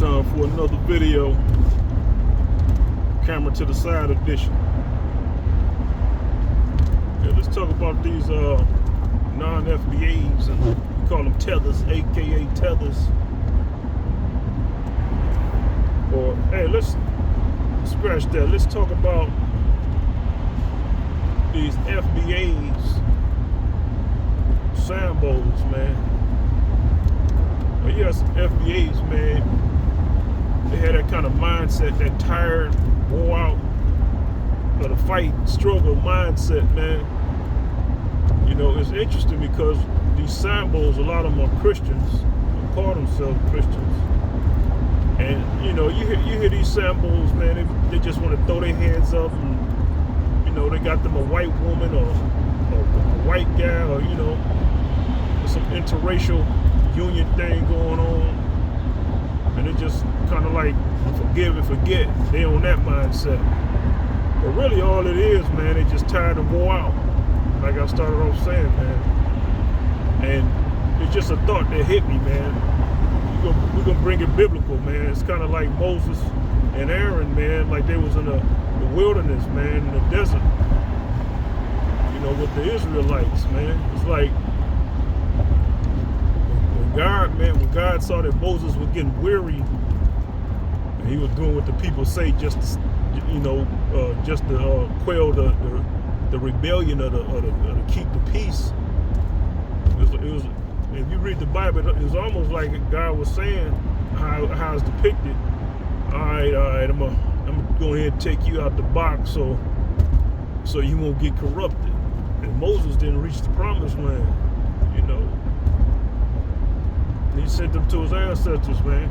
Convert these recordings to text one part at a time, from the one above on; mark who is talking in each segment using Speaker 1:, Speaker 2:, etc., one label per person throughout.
Speaker 1: Time for another video, camera to the side edition. Yeah, let's talk about these non-FBAs, and we call them tethers, aka tethers. Or hey, let's scratch that. Let's talk about these FBAs, Sambos, man. Well, yes, FBAs, man. They had that kind of mindset, that tired, wore out, of the fight, struggle mindset, man. You know, it's interesting because these Sambos, a lot of them are Christians, call themselves Christians. And, you know, you hear these Sambos, man, they just want to throw their hands up and, you know, they got them a white woman or a white guy or, you know, some interracial union thing going on. And it just kind of like forgive and forget. They on that mindset. But really all it is, man, they just tired and wore out. Like I started off saying, man. And it's just a thought that hit me, man. We're gonna bring it biblical, man. It's kind of like Moses and Aaron, man, like they was in the wilderness, man, in the desert. You know, with the Israelites, man. It's like when God saw that Moses was getting weary, and he was doing what the people say just to, you know, just to quell the rebellion of the keep the peace. It was, if you read the Bible, it was almost like God was saying how it's depicted. All right, I'm gonna go ahead and take you out the box so you won't get corrupted. And Moses didn't reach the promised land, you know. He sent them to his ancestors, man,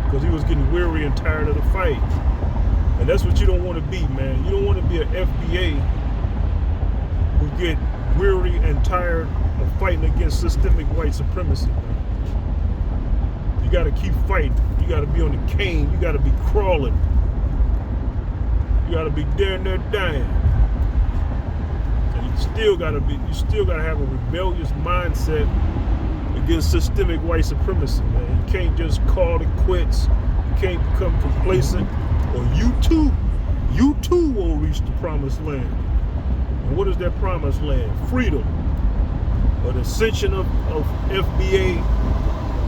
Speaker 1: because he was getting weary and tired of the fight. And that's what you don't want to be, man. You don't want to be an FBA who get weary and tired of fighting against systemic white supremacy, man. You got to keep fighting. You got to be on the cane. You got to be crawling. You got to be there and there dying. And you still got to have a rebellious mindset against systemic white supremacy, man. You can't just call it quits. You can't become complacent, or you too won't reach the promised land. And what is that promised land? Freedom, or the ascension of FBA,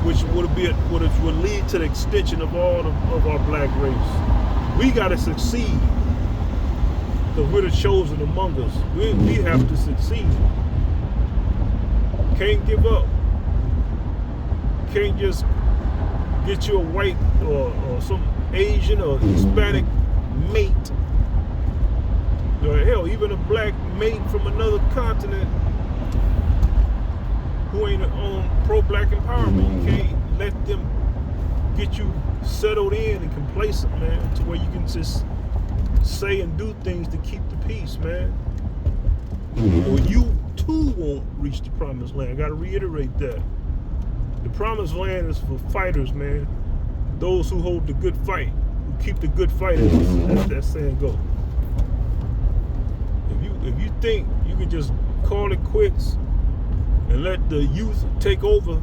Speaker 1: which would lead to the extension of all of our black race. We got to succeed, because we're the chosen among us. We have to succeed. Can't give up. Can't just get you a white or some Asian or Hispanic mate, or hell, even a black mate from another continent who ain't on pro-black empowerment. You can't let them get you settled in and complacent, man, to where you can just say and do things to keep the peace, man. Or you too won't reach the promised land. I gotta reiterate that. The promised land is for fighters, man. Those who hold the good fight, who keep the good fight, as that saying go. If you think you can just call it quits and let the youth take over,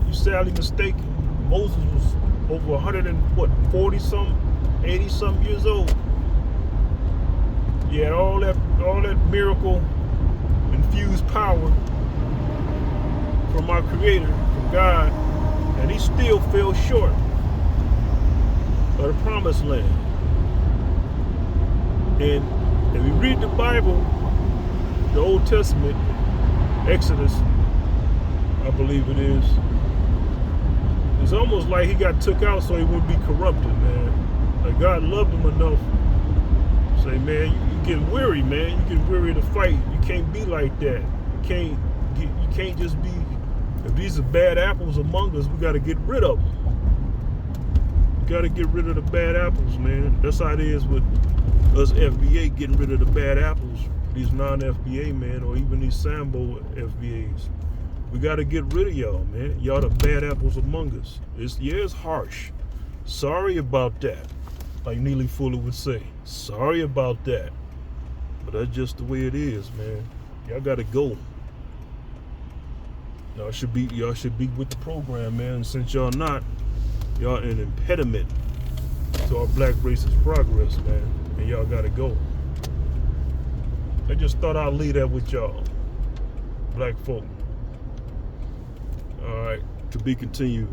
Speaker 1: you're sadly mistaken. Moses was over 80 some years old. He had all that miracle infused power from our Creator, from God, and he still fell short of the promised land. And if you read the Bible, the Old Testament, Exodus, I believe it is, it's almost like he got took out so he wouldn't be corrupted, man. Like God loved him enough to say, man, you getting weary, man. You get weary of the fight. You can't be like that. You can't just be. If these are bad apples among us, we got to get rid of them. We got to get rid of the bad apples, man. That's how it is with us FBA, getting rid of the bad apples. These non-FBA, man, or even these Sambo FBAs. We got to get rid of y'all, man. Y'all the bad apples among us. It's harsh. Sorry about that. Like Neely Fuller would say. Sorry about that. But that's just the way it is, man. Y'all got to go. Y'all should be with the program, man. And since y'all not, y'all an impediment to our black race's progress, man. And y'all gotta go. I just thought I'd leave that with y'all, black folk. All right, to be continued.